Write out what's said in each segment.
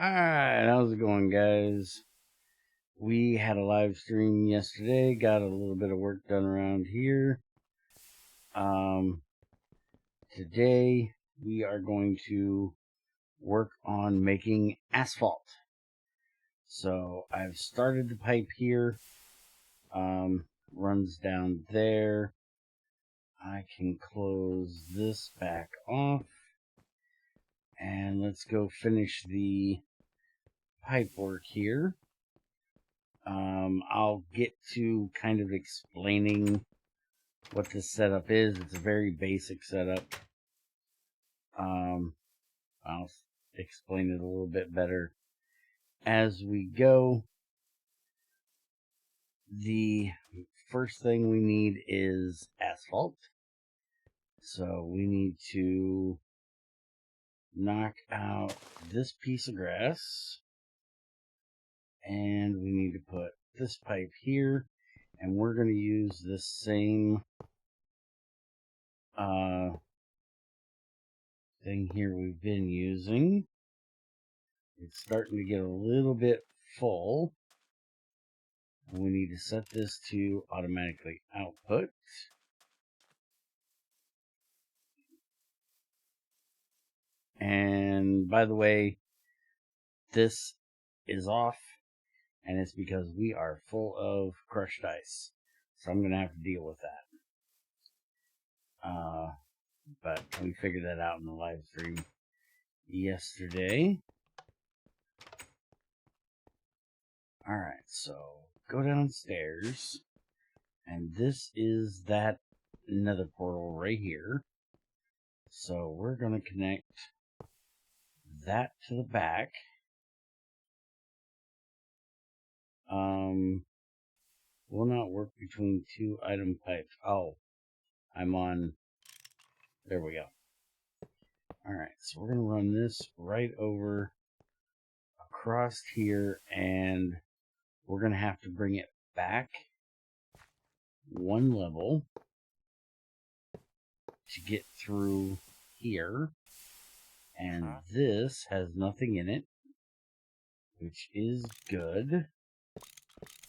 Alright, how's it going, guys? We had a live stream yesterday, got a little bit of work done around here. Today we are going to work on making asphalt. So I've started the pipe here, runs down there. I can close this back off, and let's go finish the pipe work here. I'll get to kind of explaining what this setup is. It's a very basic setup. I'll explain it a little bit better as we go. The first thing we need is asphalt. So we need to knock out this piece of grass. And we need to put this pipe here. And we're going to use this same thing here we've been using. It's starting to get a little bit full. And we need to set this to automatically output. And by the way, this is off, and it's because we are full of crushed ice. So I'm going to have to deal with that. But we figured that out in the live stream yesterday. Alright, so go downstairs, and this is that nether portal right here. So we're going to connect that to the back. Will not work between two item pipes. Oh, I'm on. There we go. Alright, so we're going to run this right over across here, and we're going to have to bring it back one level to get through here. And this has nothing in it, which is good,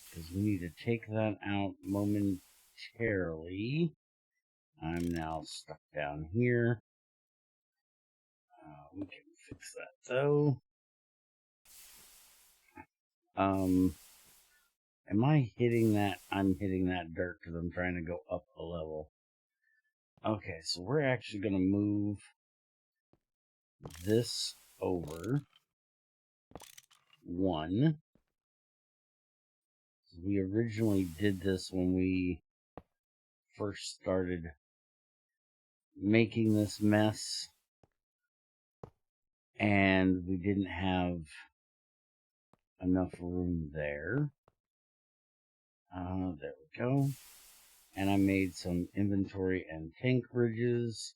because we need to take that out momentarily. I'm now stuck down here. We can fix that though. Am I hitting that? I'm hitting that dirt because I'm trying to go up a level. Okay, so we're actually going to move this over one. We originally did this when we first started making this mess, and we didn't have enough room there. There we go. And I made some inventory and tank bridges,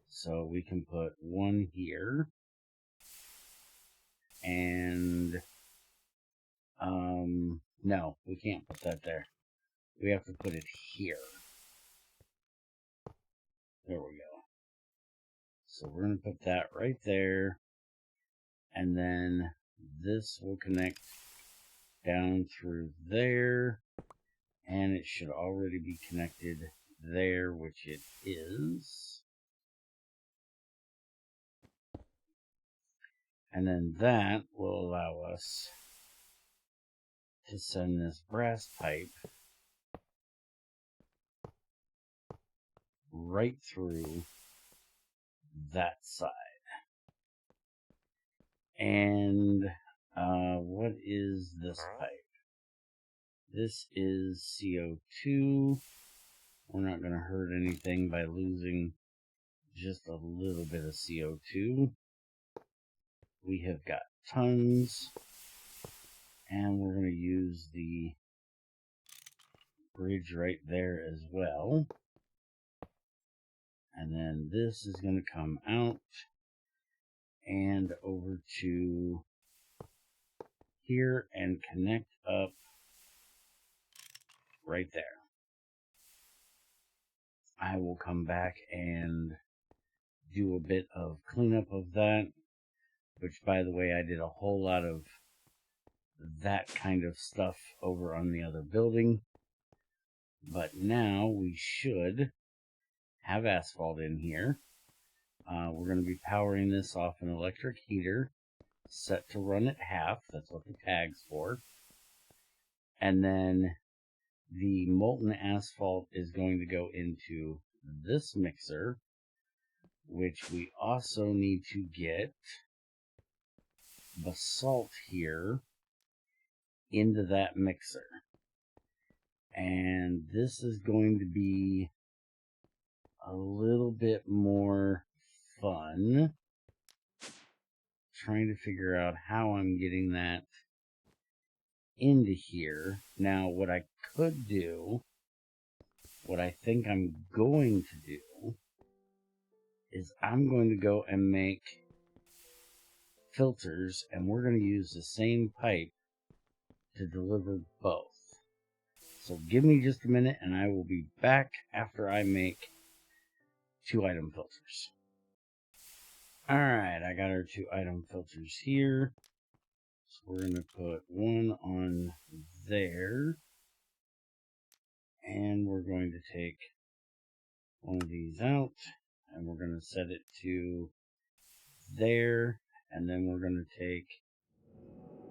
so we can put one here, and no, we can't put that there. We have to put it here. There we go. So we're going to put that right there, and then this will connect down through there, and it should already be connected there, which it is. And then that will allow us to send this brass pipe right through that side. And what is this pipe? This is CO2. We're not going to hurt anything by losing just a little bit of CO2. We have got tons, and we're going to use the bridge right there as well. And then this is going to come out and over to here and connect up right there. I will come back and do a bit of cleanup of that, which, by the way, I did a whole lot of that kind of stuff over on the other building. But now we should have asphalt in here. We're going to be powering this off an electric heater set to run at half. That's what the tag's for. And then the molten asphalt is going to go into this mixer, which we also need to get basalt here into that mixer. And this is going to be a little bit more fun, trying to figure out how I'm getting that into here. Now, what I could do, what I think I'm going to do, is I'm going to go and make filters, and we're going to use the same pipe to deliver both. So give me just a minute, and I will be back after I make 2 item filters. Alright, I got our 2 item filters here. So we're going to put one on there. And we're going to take one of these out, and we're going to set it to there. And then we're going to take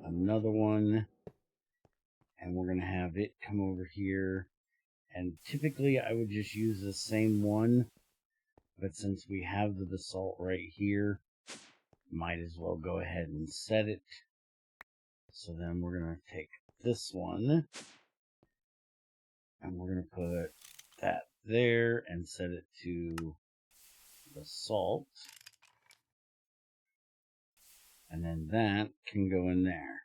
another one, and we're going to have it come over here. And typically I would just use the same one, but since we have the basalt right here, might as well go ahead and set it. So then we're going to take this one, and we're going to put that there and set it to basalt. And then that can go in there.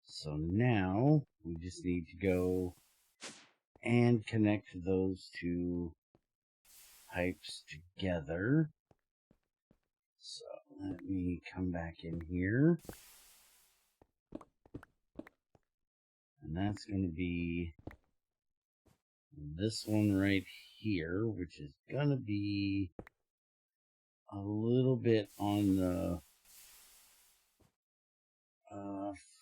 So now we just need to go and connect those 2 pipes together. So let me come back in here. And that's going to be this one right here, which is going to be a little bit on the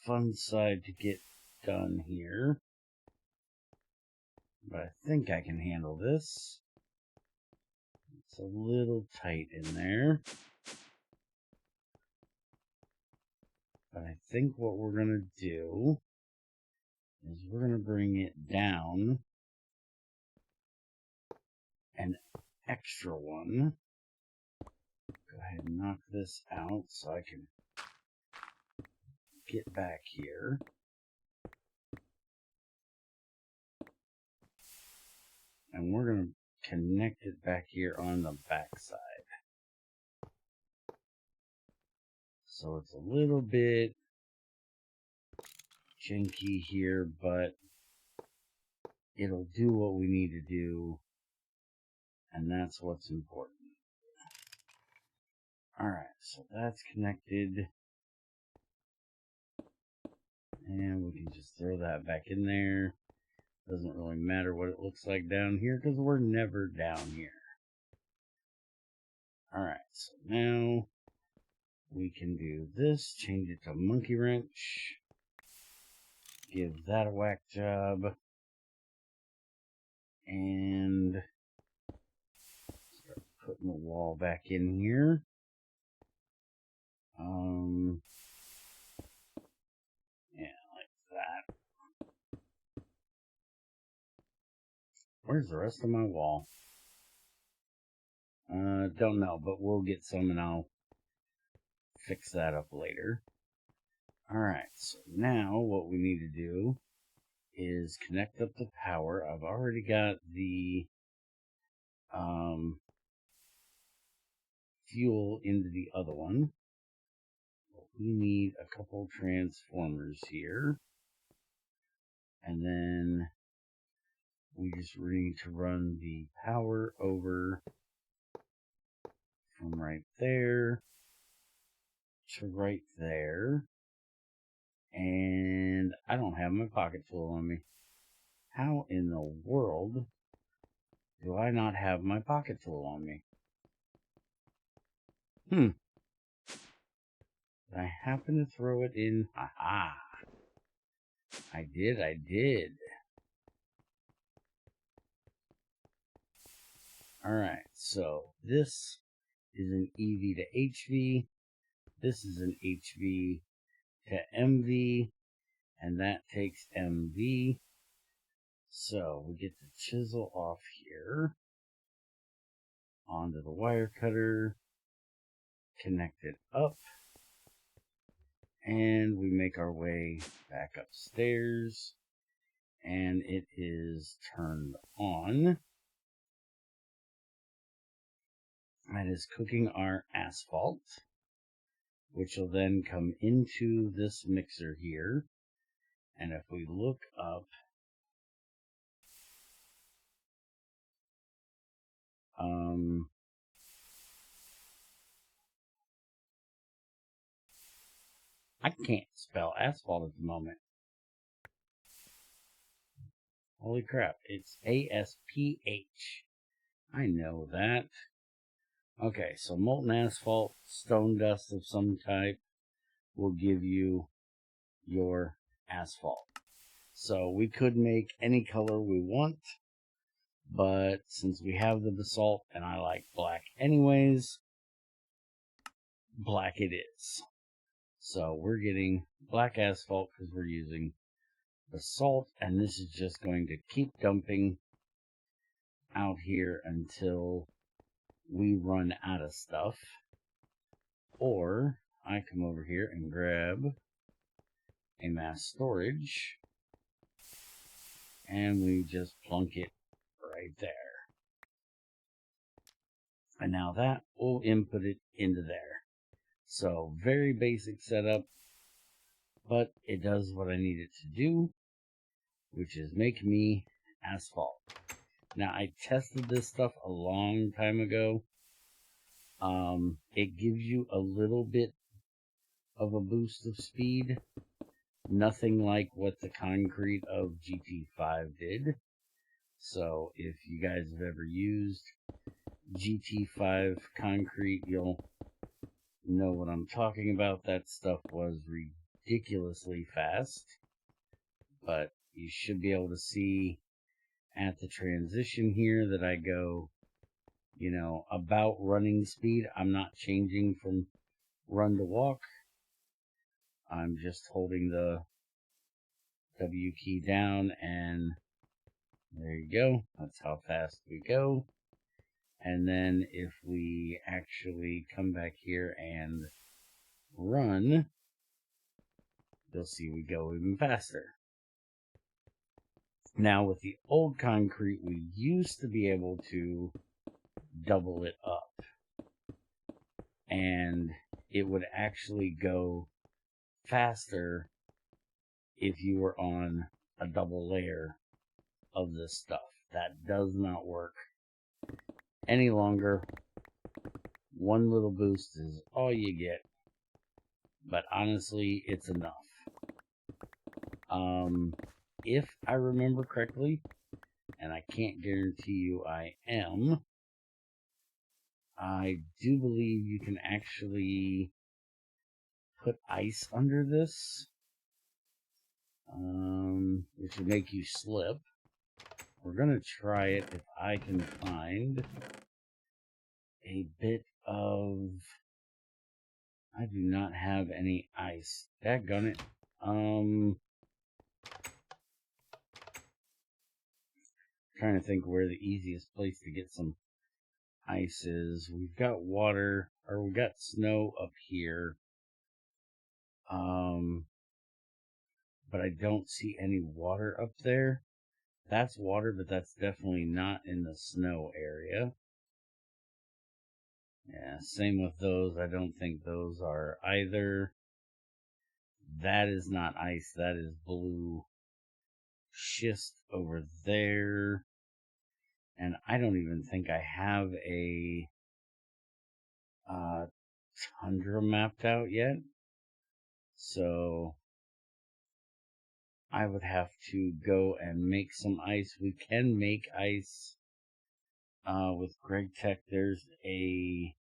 fun side to get done here. But I think I can handle this. It's a little tight in there. But I think what we're going to do is we're going to bring it down an extra one. Go ahead and knock this out so I can get back here. And we're going to connect it back here on the back side. So it's a little bit janky here, but it'll do what we need to do, and that's what's important. Alright, so that's connected. And we can just throw that back in there. Doesn't really matter what it looks like down here, because we're never down here. Alright, so now we can do this. Change it to monkey wrench. Give that a whack job. And start putting the wall back in here. Yeah, like that. Where's the rest of my wall? Don't know, but we'll get some and I'll fix that up later. Alright, so now what we need to do is connect up the power. I've already got the fuel into the other one. But we need a couple transformers here. And then we just need to run the power over from right there to right there. And I don't have my pocket tool on me. How in the world do I not have my pocket tool on me? I happen to throw it in. Aha! I did. Alright, so this is an EV to HV. This is an HV to MV. And that takes MV. So we get the chisel off here. Onto the wire cutter. Connect it up. And we make our way back upstairs. And it is turned on. That is cooking our asphalt, which will then come into this mixer here. And if we look up, I can't spell asphalt at the moment. Holy crap, it's ASPH. I know that. Okay, so molten asphalt, stone dust of some type will give you your asphalt. So we could make any color we want, but since we have the basalt and I like black anyways, black it is. So we're getting black asphalt because we're using basalt, and this is just going to keep dumping out here until we run out of stuff. Or I come over here and grab a mass storage, and we just plunk it right there. And now that will input it into there. So very basic setup, but it does what I need it to do, which is make me asphalt. Now I tested this stuff a long time ago. It gives you a little bit of a boost of speed. Nothing like what the concrete of GT5 did. So if you guys have ever used GT5 concrete, you'll know what I'm talking about. That stuff was ridiculously fast. But you should be able to see at the transition here that I go, you know, about running speed. I'm not changing from run to walk. I'm just holding the W key down, and there you go. That's how fast we go. And then if we actually come back here and run, you'll see we go even faster. Now with the old concrete, we used to be able to double it up, and it would actually go faster if you were on a double layer of this stuff. That does not work any longer. One little boost is all you get, but honestly, it's enough. If I remember correctly, and I can't guarantee you I am, I do believe you can actually put ice under this, which would make you slip. We're going to try it if I can find a bit of... I do not have any ice. Daggone it. Trying to think where the easiest place to get some ice is. We've got water, or we've got snow up here. But I don't see any water up there. That's water, but that's definitely not in the snow area. Yeah, same with those. I don't think those are either. That is not ice. That is blue schist over there. And I don't even think I have a tundra mapped out yet. So I would have to go and make some ice. We can make ice with GregTech. There's a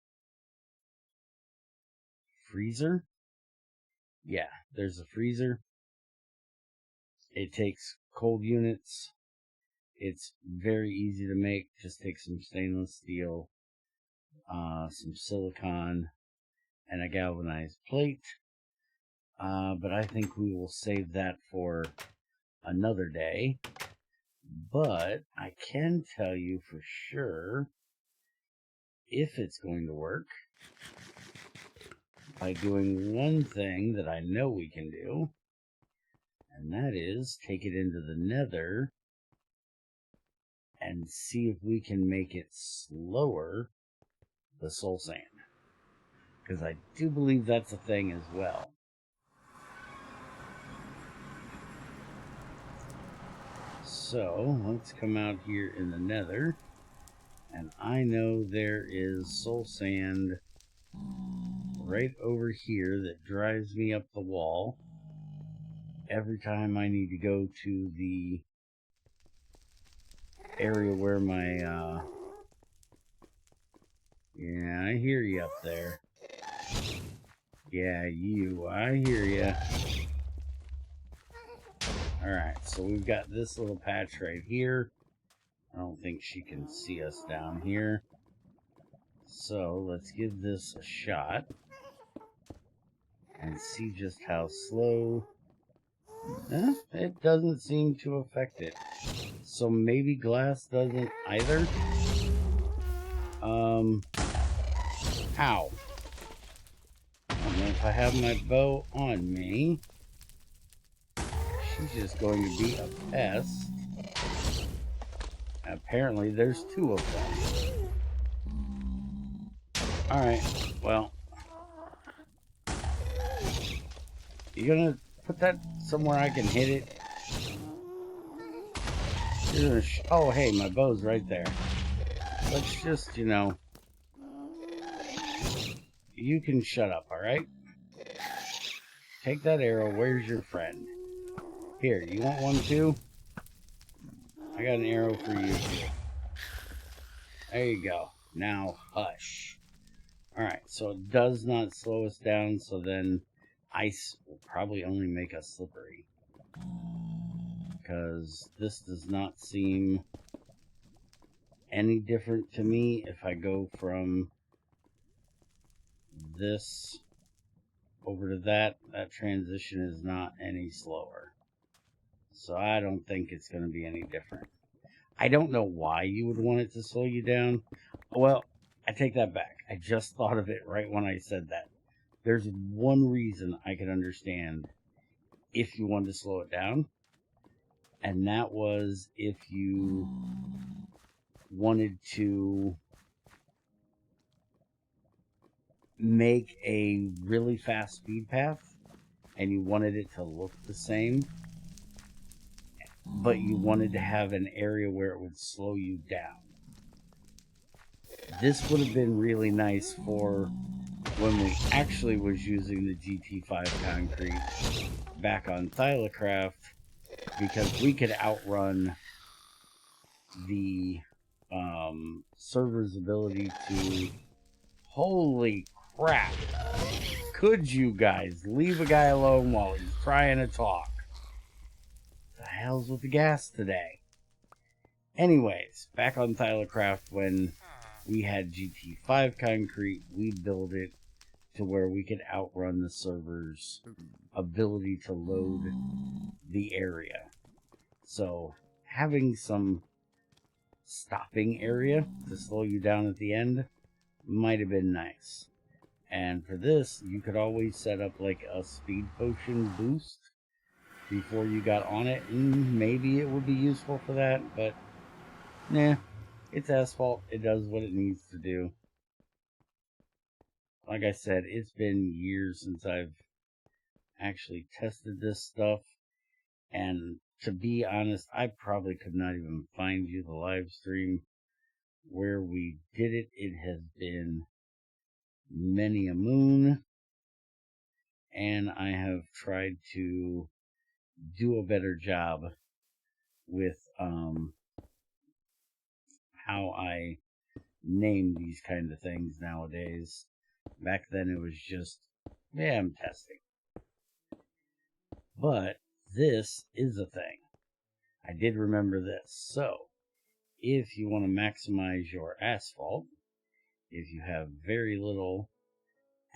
freezer yeah, there's a freezer. It takes cold units. It's very easy to make. Just take some stainless steel, some silicon, and a galvanized plate. But I think we will save that for another day. But I can tell you for sure if it's going to work by doing one thing that I know we can do, and that is take it into the Nether and see if we can make it slower, the soul sand. Because I do believe that's a thing as well. So, let's come out here in the Nether. And I know there is soul sand right over here that drives me up the wall every time I need to go to the area where my, yeah, I hear you up there. Yeah, you, I hear you. Alright, so we've got this little patch right here. I don't think she can see us down here. So, let's give this a shot. And see just how slow. It doesn't seem to affect it. So maybe glass doesn't either. How? I don't know if I have my bow on me. She's just going to be a pest. Apparently there's two of them. Alright, well. You gonna put that somewhere I can hit it? You're gonna oh, hey, my bow's right there. Let's just, you know. You can shut up, alright? Take that arrow. Where's your friend? Here, you want one too? I got an arrow for you too. There you go. Now, hush. Alright, so it does not slow us down, so then ice will probably only make us slippery. Because this does not seem any different to me if I go from this over to that. That transition is not any slower. So I don't think it's going to be any different. I don't know why you would want it to slow you down. Well, I take that back. I just thought of it right when I said that. There's one reason I could understand if you wanted to slow it down. And that was if you wanted to make a really fast speed path and you wanted it to look the same, but you wanted to have an area where it would slow you down. This would have been really nice for when we actually was using the GT5 concrete back on Thylacraft, because we could outrun the server's ability to... Holy crap! Could you guys leave a guy alone while he's trying to talk? What the hell's with the gas today? Anyways, back on Thylacraft, when we had GT5 concrete, we built it to where we could outrun the server's ability to load the area. So, having some stopping area to slow you down at the end might have been nice. And for this, you could always set up like a speed potion boost before you got on it, and maybe it would be useful for that, but nah, it's Asphalt. It does what it needs to do. Like I said, it's been years since I've actually tested this stuff, and to be honest, I probably could not even find you the live stream where we did it. It has been many a moon, and I have tried to do a better job with how I name these kind of things nowadays. Back then it was just, yeah, I'm testing. But this is a thing. I did remember this. So, if you want to maximize your asphalt, if you have very little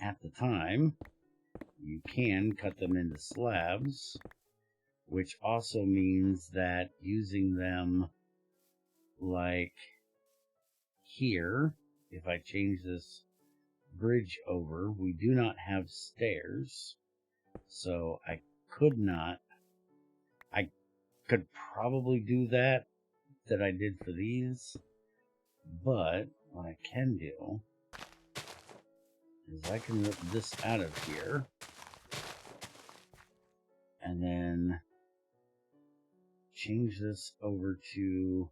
at the time, you can cut them into slabs, which also means that using them like here, if I change this bridge over, we do not have stairs, so I could probably do that I did for these, but what I can do is I can rip this out of here and then change this over to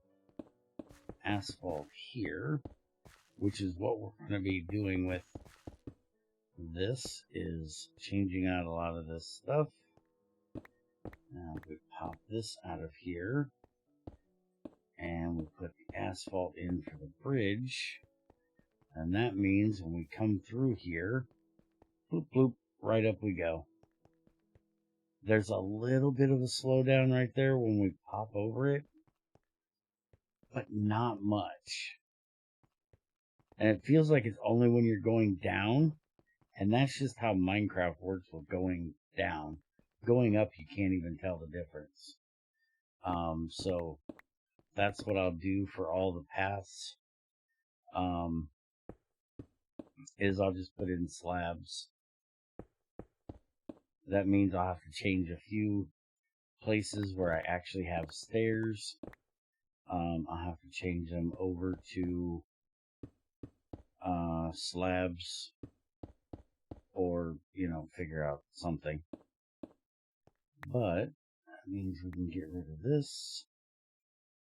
asphalt here, which is what we're going to be doing with this, is changing out a lot of this stuff. Now we pop this out of here and we put the asphalt in for the bridge, and that means when we come through here, bloop bloop, right up we go. There's a little bit of a slowdown right there when we pop over it, but not much. And it feels like it's only when you're going down, and that's just how Minecraft works with going down. Going up, you can't even tell the difference. So that's what I'll do for all the paths. Is I'll just put in slabs. That means I'll have to change a few places where I actually have stairs. I'll have to change them over to slabs, or, figure out something. But that means we can get rid of this,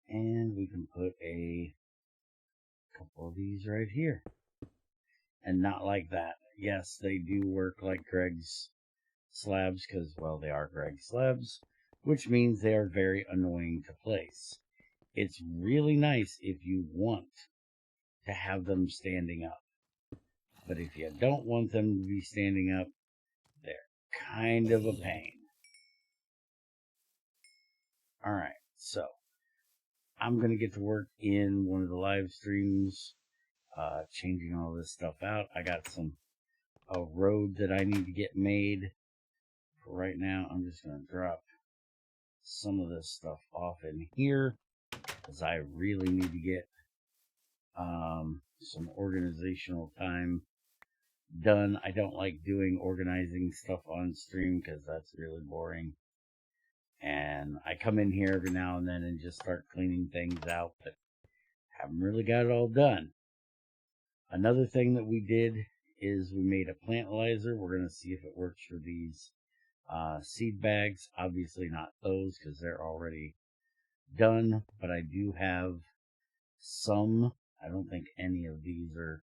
and we can put a couple of these right here. And not like that. Yes, they do work like Greg's slabs, because, well, they are Greg's slabs, which means they are very annoying to place. It's really nice if you want to have them standing up. But if you don't want them to be standing up, they're kind of a pain. Alright, so I'm going to get to work in one of the live streams, changing all this stuff out. I got a road that I need to get made. For right now, I'm just going to drop some of this stuff off in here, because I really need to get some organizational time done. I don't like doing organizing stuff on stream because that's really boring. And I come in here every now and then and just start cleaning things out, but haven't really got it all done. Another thing that we did is we made a plantalizer. We're going to see if it works for these seed bags. Obviously not those, because they're already done, but I do have some. I don't think any of these are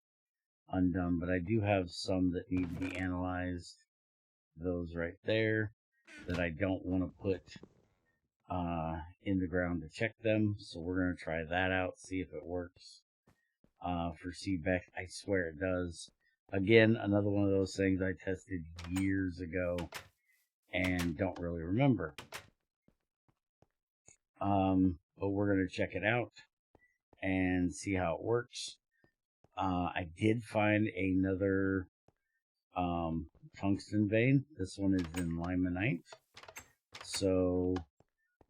undone, but I do have some that need to be analyzed. Those right there that I don't want to put in the ground to check them, so we're going to try that out, see if it works for seed bags. I swear it does. Again, another one of those things I tested years ago and don't really remember. But we're going to check it out and see how it works. I did find another tungsten vein. This one is in limonite. So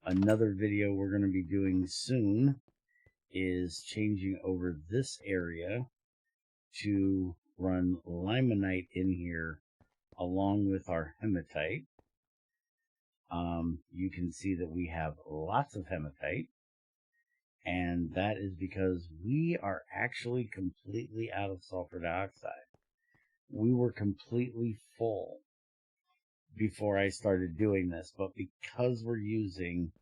another video we're going to be doing soon is changing over this area to run limonite in here along with our hematite. You can see that we have lots of hematite, and that is because we are actually completely out of sulfur dioxide. We were completely full before I started doing this, but because we're using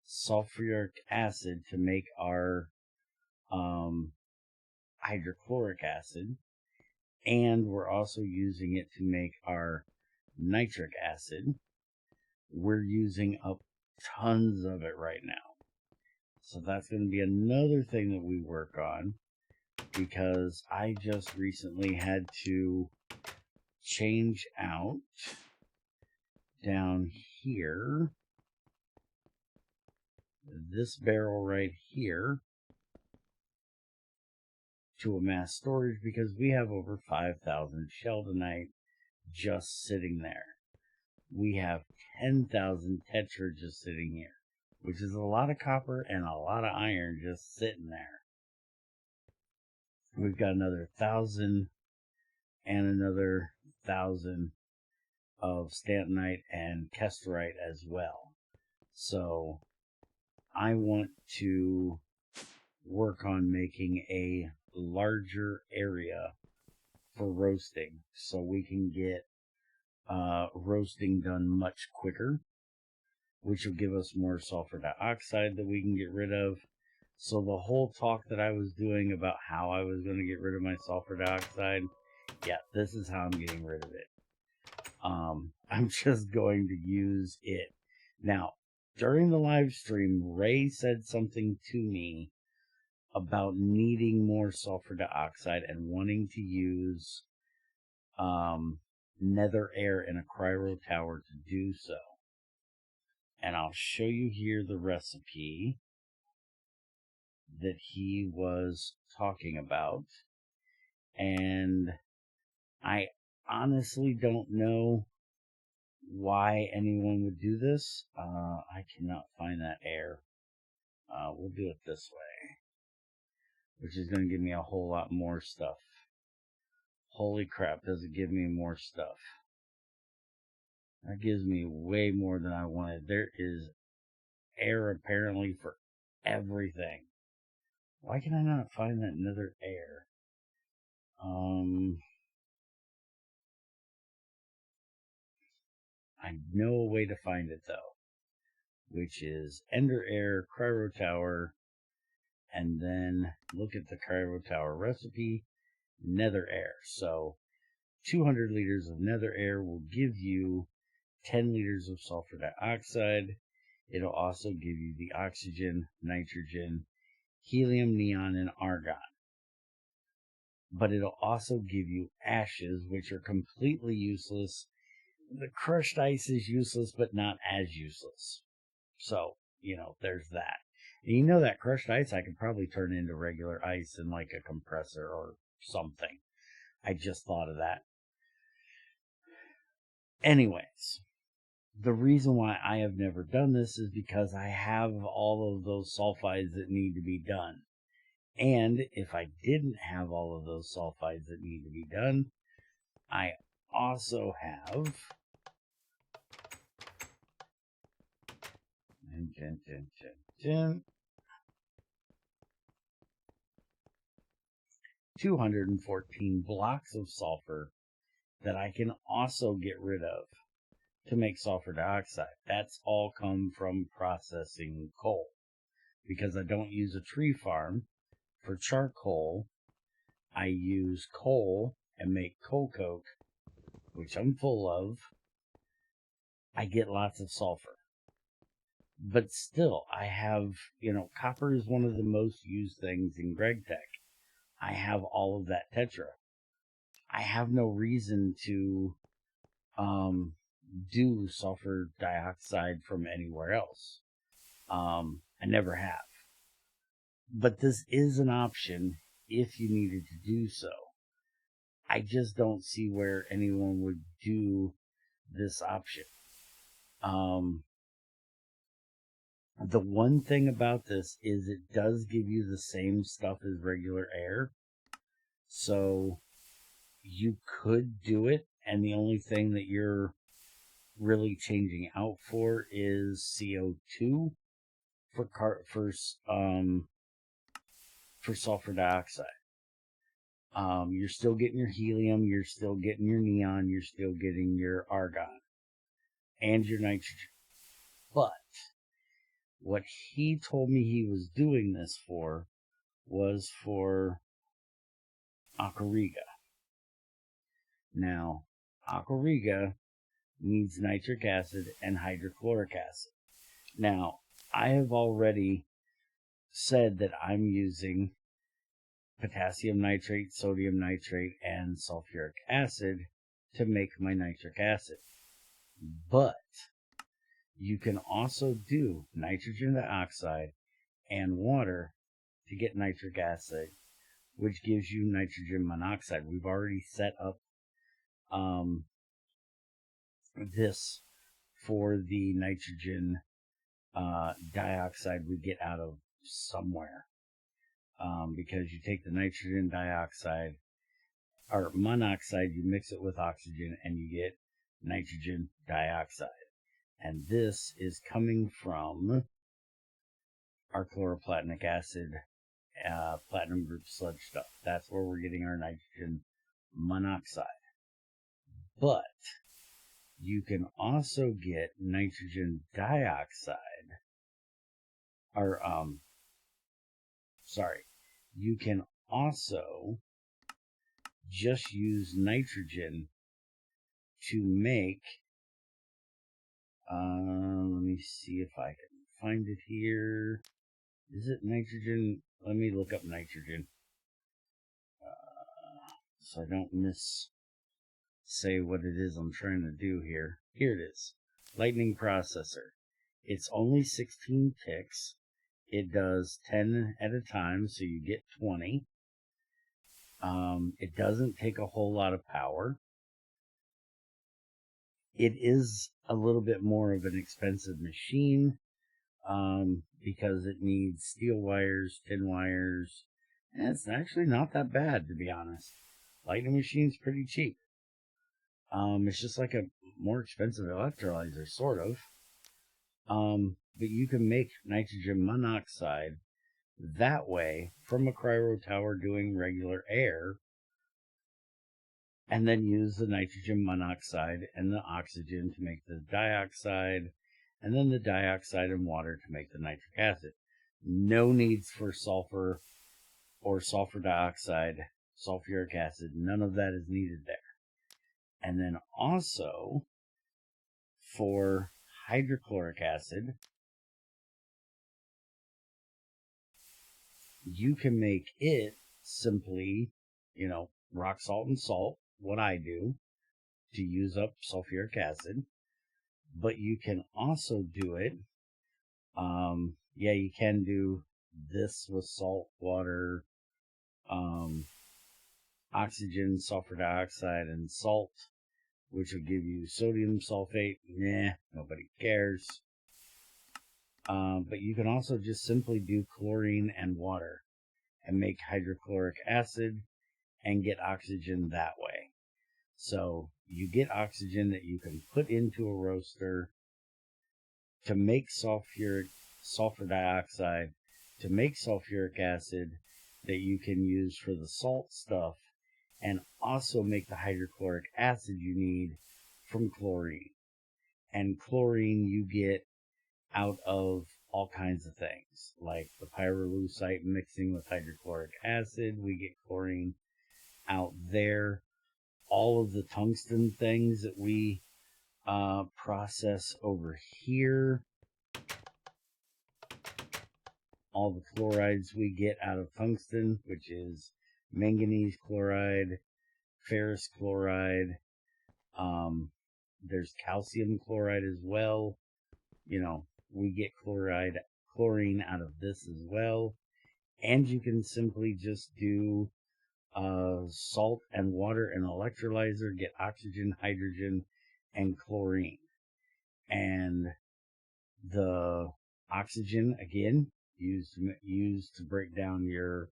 sulfuric acid to make our hydrochloric acid, and we're also using it to make our nitric acid, we're using up tons of it right now. So that's going to be another thing that we work on, because I just recently had to change out down here, this barrel right here, to a mass storage because we have over 5,000 sheldonite just sitting there. We have 10,000 tetra just sitting here, which is a lot of copper and a lot of iron just sitting there. We've got another 1,000 and another 1,000 of stantonite and kesterite as well. So I want to work on making a larger area for roasting so we can get roasting done much quicker, which will give us more sulfur dioxide that we can get rid of. So the whole talk that I was doing about how I was going to get rid of my sulfur dioxide, yeah, this is how I'm getting rid of it. I'm just going to use it. Now, during the live stream, Ray said something to me about needing more sulfur dioxide and wanting to use Nether air in a cryo tower to do so. And I'll show you here the recipe that he was talking about. And I honestly don't know why anyone would do this. I cannot find that air. We'll do it this way, which is going to give me a whole lot more stuff. Holy crap, does it give me more stuff? That gives me way more than I wanted. There is air apparently for everything. Why can I not find that Nether air? I know a way to find it though, which is Ender Air, Cryo Tower, and then look at the Cryo Tower recipe, Nether Air. So 200 liters of Nether Air will give you 10 liters of sulfur dioxide. It'll also give you the oxygen, nitrogen, helium, neon, and argon. But it'll also give you ashes, which are completely useless. The crushed ice is useless, but not as useless. So, there's that. And you know that crushed ice I could probably turn into regular ice in like a compressor or something. I just thought of that. Anyways, the reason why I have never done this is because I have all of those sulfides that need to be done. And if I didn't have all of those sulfides that need to be done, I also have 214 blocks of sulfur that I can also get rid of to make sulfur dioxide. That's all come from processing coal. Because I don't use a tree farm for charcoal, I use coal and make coal coke, which I'm full of. I get lots of sulfur. But still, I have, copper is one of the most used things in GregTech. I have all of that tetra. I have no reason to do sulfur dioxide from anywhere else. I never have. But this is an option if you needed to do so. I just don't see where anyone would do this option. The one thing about this is it does give you the same stuff as regular air. So you could do it, and the only thing that you're really changing out for is CO2 for sulfur dioxide. You're still getting your helium, you're still getting your neon, you're still getting your argon and your nitrogen. But what he told me he was doing this for was for Aquariga. Now, Aquariga needs nitric acid and hydrochloric acid. Now, I have already said that I'm using potassium nitrate, sodium nitrate, and sulfuric acid to make my nitric acid. But you can also do nitrogen dioxide and water to get nitric acid, which gives you nitrogen monoxide. We've already set up this for the nitrogen dioxide we get out of somewhere. Because you take the nitrogen dioxide or monoxide, you mix it with oxygen, and you get nitrogen dioxide. And this is coming from our chloroplatinic acid, platinum group sludge stuff. That's where we're getting our nitrogen monoxide. But you can also get nitrogen dioxide, or, you can also just use nitrogen to make, let me see if I can find it here. Is it nitrogen? Let me look up nitrogen. So I don't say what it is I'm trying to do here. Here it is. Lightning processor. It's only 16 ticks. It does 10 at a time, so you get 20. It doesn't take a whole lot of power. It is a little bit more of an expensive machine, because it needs steel wires, tin wires, and it's actually not that bad, to be honest. Lightning machine's pretty cheap. It's just like a more expensive electrolyzer, sort of. But you can make nitrogen monoxide that way from a cryo tower doing regular air, and then use the nitrogen monoxide and the oxygen to make the dioxide, and then the dioxide and water to make the nitric acid. No needs for sulfur or sulfur dioxide, sulfuric acid. None of that is needed there. And then also for hydrochloric acid, you can make it simply, rock salt and salt, what I do, to use up sulfuric acid. But you can also do it, you can do this with salt, water, oxygen, sulfur dioxide, and salt, which will give you sodium sulfate. Nah, nobody cares. But you can also just simply do chlorine and water and make hydrochloric acid and get oxygen that way. So you get oxygen that you can put into a roaster to make sulfur dioxide, to make sulfuric acid that you can use for the salt stuff, and also make the hydrochloric acid you need from chlorine. And chlorine you get out of all kinds of things, like the pyrolusite mixing with hydrochloric acid. We get chlorine out there. All of the tungsten things that we process over here, all the chlorides we get out of tungsten, which is manganese chloride, ferrous chloride, there's calcium chloride as well. We get chlorine out of this as well. And you can simply just do salt and water and electrolyzer, get oxygen, hydrogen, and chlorine. And the oxygen, again, used to break down your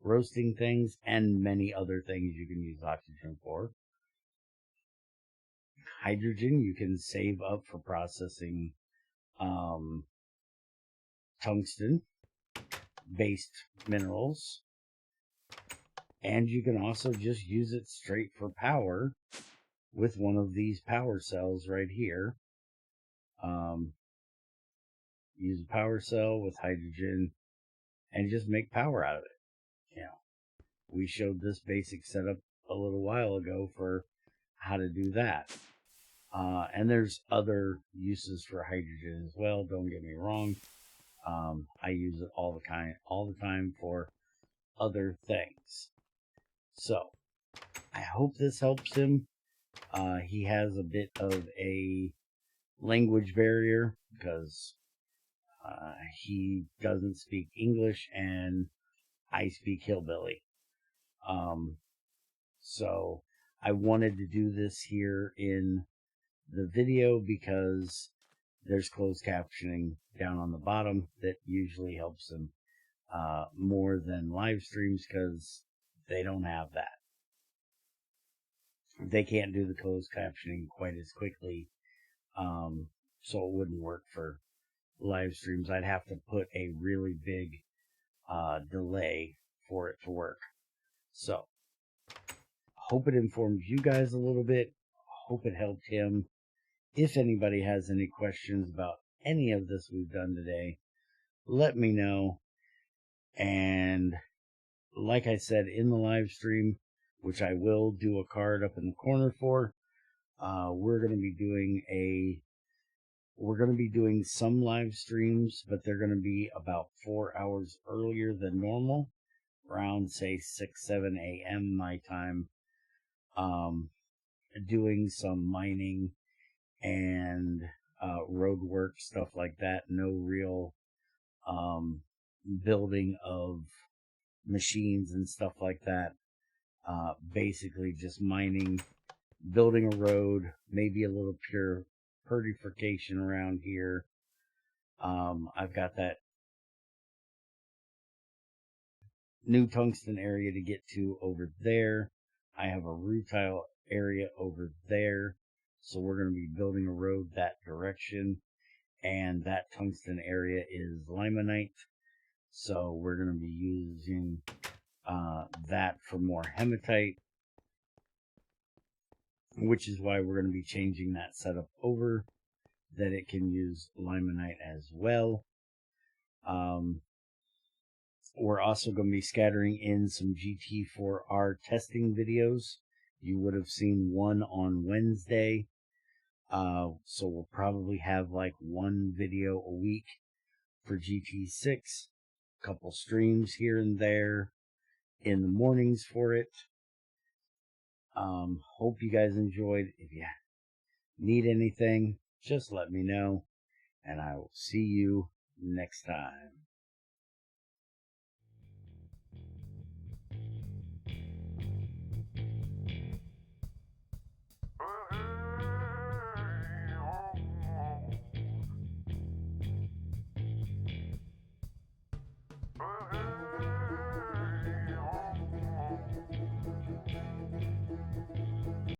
roasting things and many other things you can use oxygen for. Hydrogen you can save up for processing tungsten-based minerals. And you can also just use it straight for power with one of these power cells right here. Use a power cell with hydrogen and just make power out of it. We showed this basic setup a little while ago for how to do that. And there's other uses for hydrogen as well. Don't get me wrong. I use it all the time for other things. So I hope this helps him. He has a bit of a language barrier because he doesn't speak English and I speak hillbilly. So I wanted to do this here in the video because there's closed captioning down on the bottom that usually helps them more than live streams because they don't have that. They can't do the closed captioning quite as quickly, so it wouldn't work for live streams. I'd have to put a really big delay for it to work. So, hope it informed you guys a little bit. Hope it helped him. If anybody has any questions about any of this we've done today, let me know. And like I said in the live stream, which I will do a card up in the corner for, we're going to be doing some live streams, but they're going to be about 4 hours earlier than normal, around say 6, 7 a.m. my time, doing some mining and road work, stuff like that. No real building of machines and stuff like that. Basically just mining, building a road, maybe a little pure purification around here. I've got that new tungsten area to get to over there. I have a rutile area over there. So we're going to be building a road that direction. And that tungsten area is limonite. So we're going to be using that for more hematite, which is why we're going to be changing that setup over, that it can use limonite as well. We're also going to be scattering in some GT4R testing videos. You would have seen one on Wednesday. So we'll probably have like one video a week for GT6. A couple streams here and there in the mornings for it. Hope you guys enjoyed. If you need anything, just let me know. And I will see you next time.